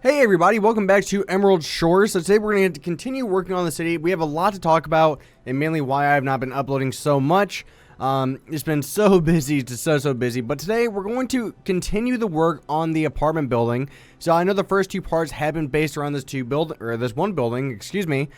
Hey everybody, welcome back to Emerald Shores. So today we're going to continue working on the city. We have a lot to talk about, and mainly why I have not been uploading so much. It's been so busy, so busy. But today we're going to continue the work on the apartment building. So I know the first two parts have been based around this one building, excuse me.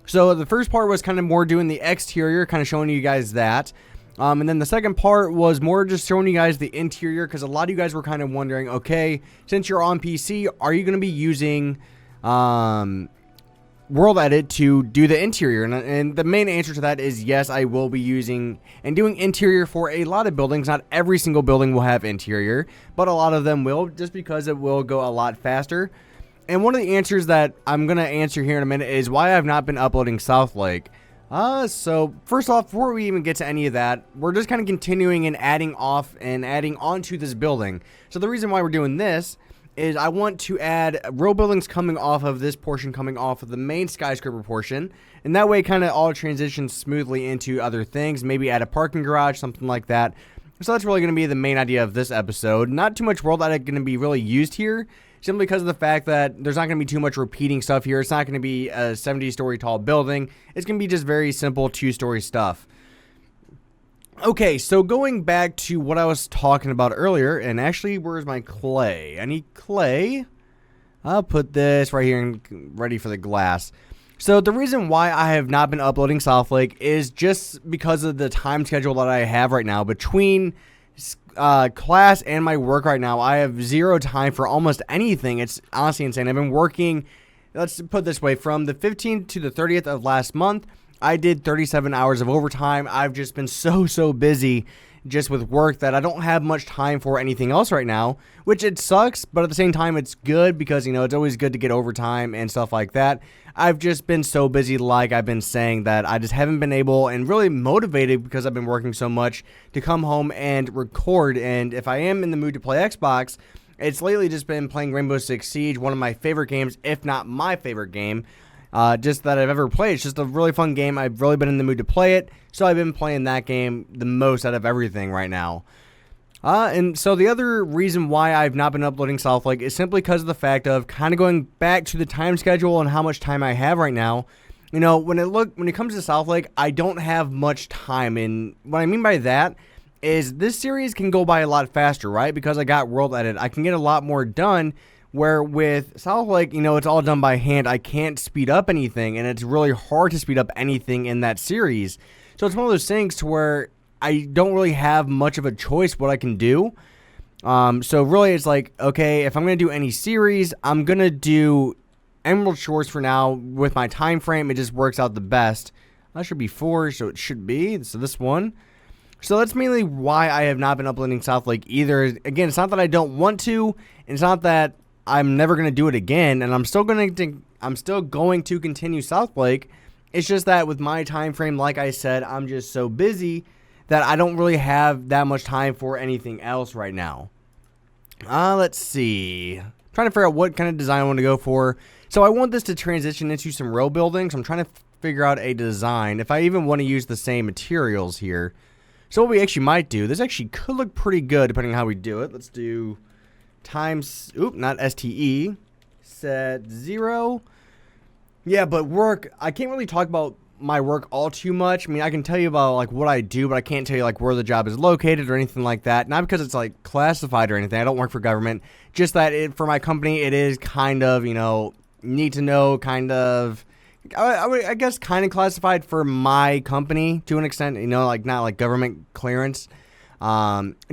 So the first part was kind of more doing the exterior, kind of showing you guys that. And then the second part was more just showing you guys the interior, because a lot of you guys were kind of wondering, okay, since you're on PC, are you going to be using World Edit to do the interior? And the main answer to that is yes, I will be using and doing interior for a lot of buildings. Not every single building will have interior, but a lot of them will, just because it will go a lot faster. And one of the answers that I'm going to answer here in a minute is why I've not been uploading South Lake. So first off, before we even get to any of that, we're just kind of continuing and adding onto this building. So the reason why we're doing this is I want to add row buildings coming off of this portion, coming off of the main skyscraper portion, and that way kind of all transitions smoothly into other things, maybe add a parking garage, something like that. So that's really going to be the main idea of this episode. Not too much World Edit going to be really used here, simply because of the fact that there's not going to be too much repeating stuff here. It's not going to be a 70-story tall building. It's going to be just very simple 2-story stuff. Okay, so going back to what I was talking about earlier, and actually, where's my clay? I need clay. I'll put this right here and ready for the glass. So the reason why I have not been uploading South Lake is just because of the time schedule that I have right now. Between class and my work right now, I have zero time for almost anything. It's honestly insane. I've been working, let's put it this way, from the 15th to the 30th of last month, I did 37 hours of overtime. I've just been so busy just with work that I don't have much time for anything else right now, which it sucks, but at the same time it's good because, you know, it's always good to get overtime and stuff like that. I've just been so busy, like I've been saying, that I just haven't been able and really motivated, because I've been working so much, to come home and record. And if I am in the mood to play Xbox, it's lately just been playing Rainbow Six Siege, one of my favorite games, if not my favorite game, just that I've ever played. It's just a really fun game. I've really been in the mood to play it, so I've been playing that game the most out of everything right now. And so the other reason why I've not been uploading South Lake is simply because of the fact of kind of going back to the time schedule and how much time I have right now. You know, when it comes to South Lake, I don't have much time, and what I mean by that is this series can go by a lot faster, right? Because I got World Edit, I can get a lot more done. Where with South Lake, you know, it's all done by hand. I can't speed up anything, and it's really hard to speed up anything in that series. So it's one of those things to where I don't really have much of a choice what I can do. So really it's like, okay, if I'm going to do any series, I'm going to do Emerald Shores for now. With my time frame, it just works out the best. That should be 4, so it should be. So this one. So that's mainly why I have not been uploading South Lake either. Again, it's not that I don't want to, and it's not that I'm never going to do it again, and I'm still going to continue South Lake. It's just that with my time frame, like I said, I'm just so busy that I don't really have that much time for anything else right now. Let's see. I'm trying to figure out what kind of design I want to go for. So I want this to transition into some row buildings. I'm trying to figure out a design, if I even want to use the same materials here. So what we actually might do, this actually could look pretty good depending on how we do it. Let's do times, not STE, set 0. Yeah, but work, I can't really talk about my work all too much. I mean, I can tell you about like what I do, but I can't tell you like where the job is located or anything like that. Not because it's like classified or anything. I don't work for government. Just that for my company, it is kind of, you know, need to know, kind of, I guess kind of classified for my company to an extent, you know, like not like government clearance.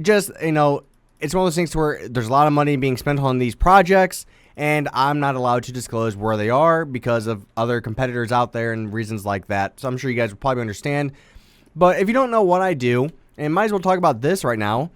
Just, you know, it's one of those things where there's a lot of money being spent on these projects, and I'm not allowed to disclose where they are because of other competitors out there and reasons like that. So I'm sure you guys will probably understand. But if you don't know what I do, and might as well talk about this right now.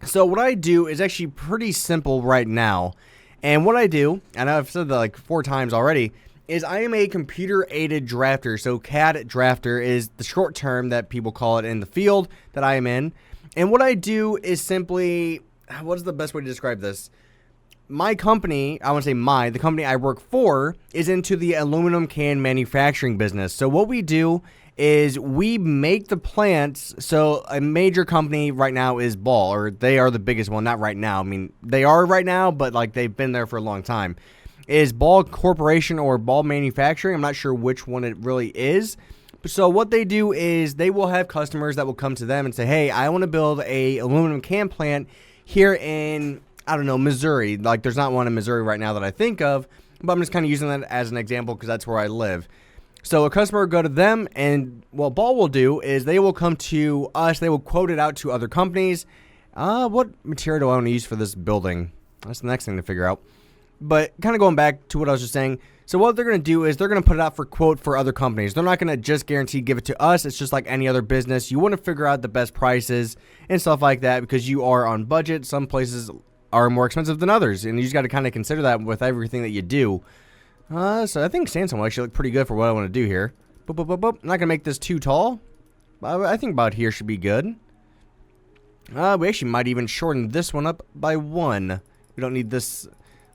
So what I do is actually pretty simple right now. And what I do, and I've said that like 4 times already, is I am a computer-aided drafter. So CAD drafter is the short term that people call it in the field that I am in. And what I do is simply, what's the best way to describe this? My company, I want to say the company I work for, is into the aluminum can manufacturing business. So what we do is we make the plants. So a major company right now is Ball, or they are the biggest one. Not right now. I mean, they are right now, but like they've been there for a long time. is Ball Corporation or Ball Manufacturing. I'm not sure which one it really is. So what they do is they will have customers that will come to them and say, hey, I want to build a aluminum can plant here in, I don't know, Missouri. Like, there's not one in Missouri right now that I think of, but I'm just kind of using that as an example because that's where I live. So a customer will go to them, and what Ball will do is they will come to us. They will quote it out to other companies. What material do I want to use for this building? That's the next thing to figure out. But kind of going back to what I was just saying, so what they're going to do is they're going to put it out for quote for other companies. They're not going to just guarantee give it to us. It's just like any other business. You want to figure out the best prices and stuff like that because you are on budget. Some places are more expensive than others, and you just got to kind of consider that with everything that you do. So I think sandstone will actually look pretty good for what I want to do here. Boop, boop, boop, boop. I'm not going to make this too tall. I think about here should be good. We actually might even shorten this one up by 1. We don't need this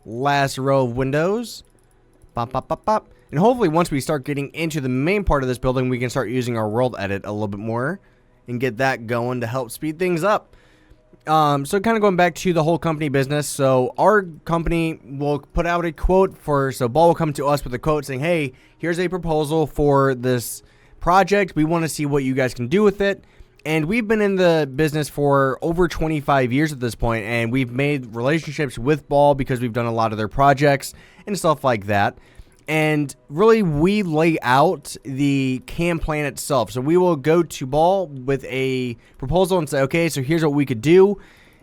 last row of windows. Bop, bop, bop, bop. And hopefully once we start getting into the main part of this building, we can start using our world edit a little bit more and get that going to help speed things up. So kind of going back to the whole company business. So our company will put out a quote so Ball will come to us with a quote saying, hey, here's a proposal for this project. We want to see what you guys can do with it. And we've been in the business for over 25 years at this point, and we've made relationships with Ball because we've done a lot of their projects and stuff like that. And really, we lay out the can plan itself. So we will go to Ball with a proposal and say, okay, so here's what we could do,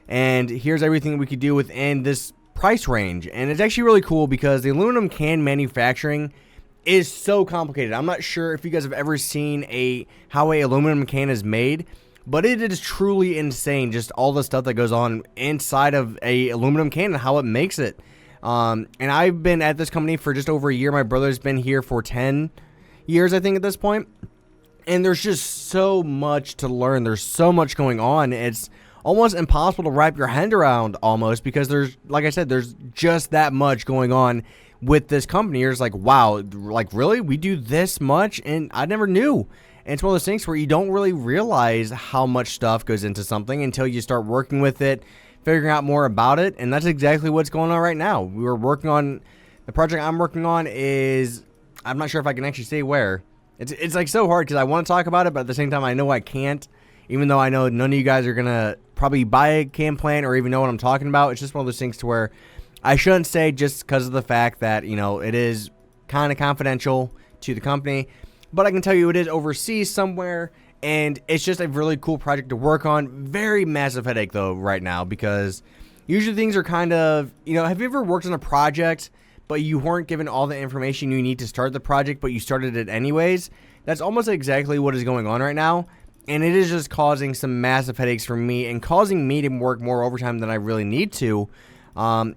and here's everything we could do within this price range. And it's actually really cool because the aluminum can manufacturing is so complicated. I'm not sure if you guys have ever seen how a aluminum can is made, but it is truly insane just all the stuff that goes on inside of a aluminum can and how it makes it. And I've been at this company for just over a year. My brother's been here for 10 years, I think, at this point. And there's just so much to learn. There's so much going on. It's almost impossible to wrap your hand around almost because there's, like I said, there's just that much going on with this company. You're just like, wow, like really? We do this much? And I never knew. And it's one of those things where you don't really realize how much stuff goes into something until you start working with it, figuring out more about it. And that's exactly what's going on right now. The project I'm working on is, I'm not sure if I can actually say where. It's like so hard because I want to talk about it, but at the same time I know I can't, even though I know none of you guys are going to probably buy a can plant or even know what I'm talking about. It's just one of those things to where I shouldn't say just because of the fact that, you know, it is kind of confidential to the company. But I can tell you it is overseas somewhere, and it's just a really cool project to work on. Very massive headache, though, right now, because usually things are kind of, you know, have you ever worked on a project, but you weren't given all the information you need to start the project, but you started it anyways? That's almost exactly what is going on right now. And it is just causing some massive headaches for me and causing me to work more overtime than I really need to. Oh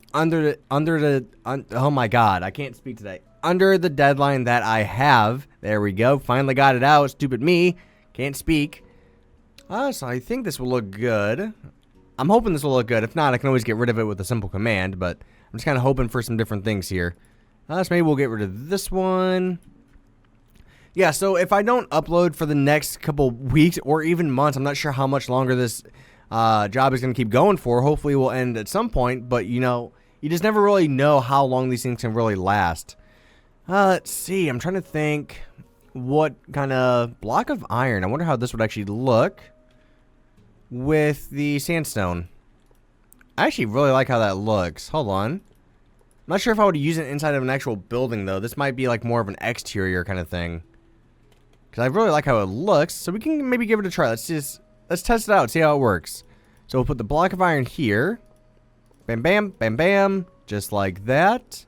my God, I can't speak today. Under the deadline that I have. There we go. Finally got it out. Stupid me. Can't speak. So I think this will look good. I'm hoping this will look good. If not, I can always get rid of it with a simple command, but I'm just kind of hoping for some different things here. So maybe we'll get rid of this one. Yeah, so if I don't upload for the next couple weeks or even months, I'm not sure how much longer this job is going to keep going for. Hopefully it will end at some point, but you know, you just never really know how long these things can really last. Let's see, I'm trying to think what kind of block of iron. I wonder how this would actually look with the sandstone. I actually really like how that looks. Hold on. I'm not sure if I would use it inside of an actual building though. This might be like more of an exterior kind of thing. Because I really like how it looks, so we can maybe give it a try. Let's test it out, see how it works. So we'll put the block of iron here. Bam, bam, bam, bam. Just like that.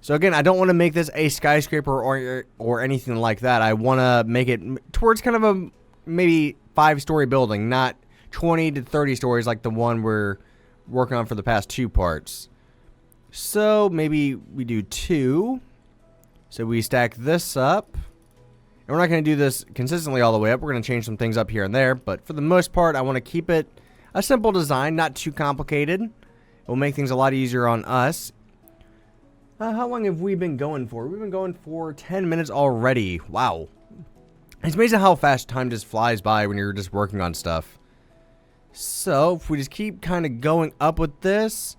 So again, I don't want to make this a skyscraper or anything like that. I want to make it towards kind of a maybe 5-story building, not 20 to 30 stories like the one we're working on for the past 2 parts. So maybe we do 2. So we stack this up. And we're not going to do this consistently all the way up. We're going to change some things up here and there. But for the most part, I want to keep it a simple design, not too complicated. It will make things a lot easier on us. How long have we been going for? We've been going for 10 minutes already. Wow. It's amazing how fast time just flies by when you're just working on stuff. So, if we just keep kind of going up with this.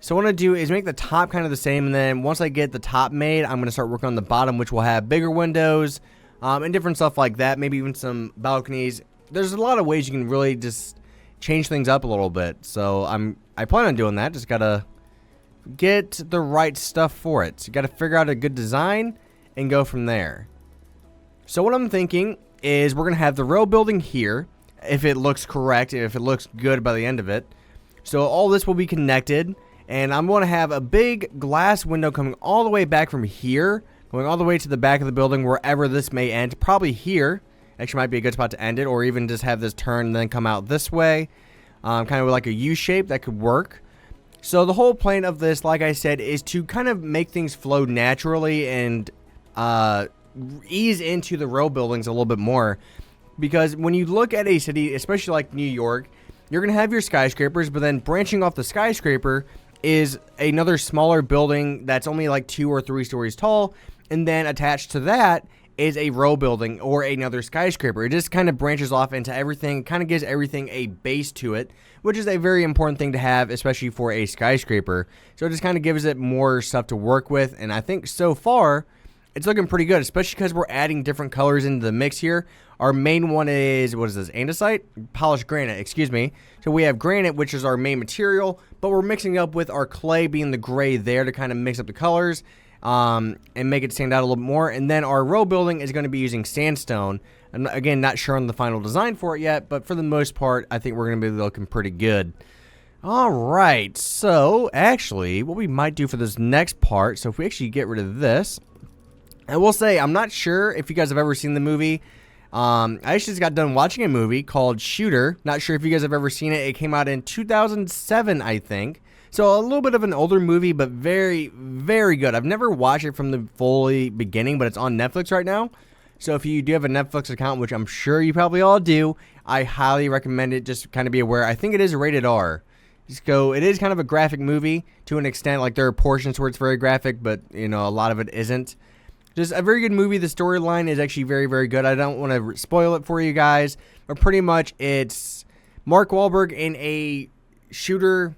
So what I'm going to do is make the top kind of the same, and then once I get the top made, I'm going to start working on the bottom, which will have bigger windows and different stuff like that, maybe even some balconies. There's a lot of ways you can really just change things up a little bit, so I plan on doing that. Just got to get the right stuff for it. So you got to figure out a good design and go from there. So what I'm thinking is we're going to have the row building here, if it looks correct, if it looks good by the end of it. So all this will be connected. And I'm going to have a big glass window coming all the way back from here, going all the way to the back of the building, wherever this may end. Probably here. Actually, might be a good spot to end it, or even just have this turn and then come out this way. Kind of like a U shape. That could work. So the whole plan of this, like I said, is to kind of make things flow naturally and ease into the row buildings a little bit more. Because when you look at a city, especially like New York, you're going to have your skyscrapers, but then branching off the skyscraper is another smaller building that's only like 2 or 3 stories tall, and then attached to that is a row building or another skyscraper. It just kind of branches off into everything, kind of gives everything a base to it, which is a very important thing to have, especially for a skyscraper. So it just kind of gives it more stuff to work with, and I think so far it's looking pretty good, especially because we're adding different colors into the mix here. Our main one is, what is this, andesite? Polished granite, excuse me. So we have granite, which is our main material, but we're mixing up with our clay being the gray there to kind of mix up the colors and make it stand out a little bit more. And then our row building is going to be using sandstone. And again, not sure on the final design for it yet, but for the most part, I think we're going to be looking pretty good. All right, so actually, what we might do for this next part, so if we actually get rid of this, I will say, I'm not sure if you guys have ever seen the movie. I actually just got done watching a movie called Shooter. Not sure if you guys have ever seen it. It came out in 2007, I think. So a little bit of an older movie, but very, very good. I've never watched it from the fully beginning, but it's on Netflix right now. So if you do have a Netflix account, which I'm sure you probably all do, I highly recommend it. Just kind of be aware. I think it is rated R. So it is kind of a graphic movie to an extent. Like there are portions where it's very graphic, but you know, a lot of it isn't. Just a very good movie. The storyline is actually very, very good. I don't want to spoil it for you guys, but pretty much it's Mark Wahlberg in a shooter.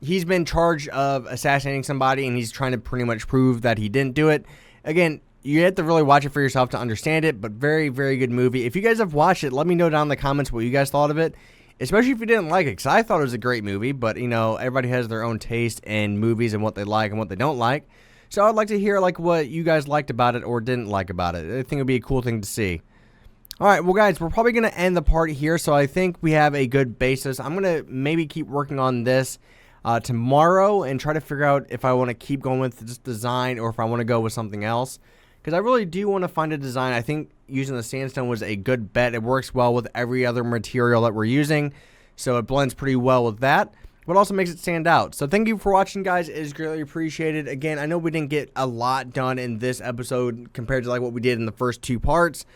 He's been charged of assassinating somebody, and he's trying to pretty much prove that he didn't do it. Again, you have to really watch it for yourself to understand it, but very, very good movie. If you guys have watched it, let me know down in the comments what you guys thought of it, especially if you didn't like it, because I thought it was a great movie, but, you know, everybody has their own taste in movies and what they like and what they don't like. So I'd like to hear like what you guys liked about it or didn't like about it. I think it would be a cool thing to see. Alright, well guys, we're probably going to end the part here, so I think we have a good basis. I'm going to maybe keep working on this tomorrow and try to figure out if I want to keep going with this design or if I want to go with something else. Because I really do want to find a design. I think using the sandstone was a good bet. It works well with every other material that we're using, so it blends pretty well with that. But also makes it stand out. So thank you for watching, guys. It is greatly appreciated. Again, I know we didn't get a lot done in this episode compared to like what we did in the first 2 parts,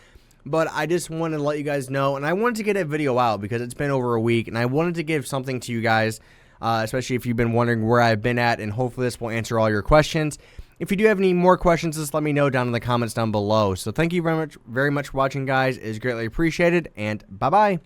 but I just wanted to let you guys know, and I wanted to get a video out because it's been over a week, and I wanted to give something to you guys, especially if you've been wondering where I've been at, and hopefully this will answer all your questions. If you do have any more questions, just let me know down in the comments down below. So thank you very much for watching, guys. It is greatly appreciated, and bye-bye.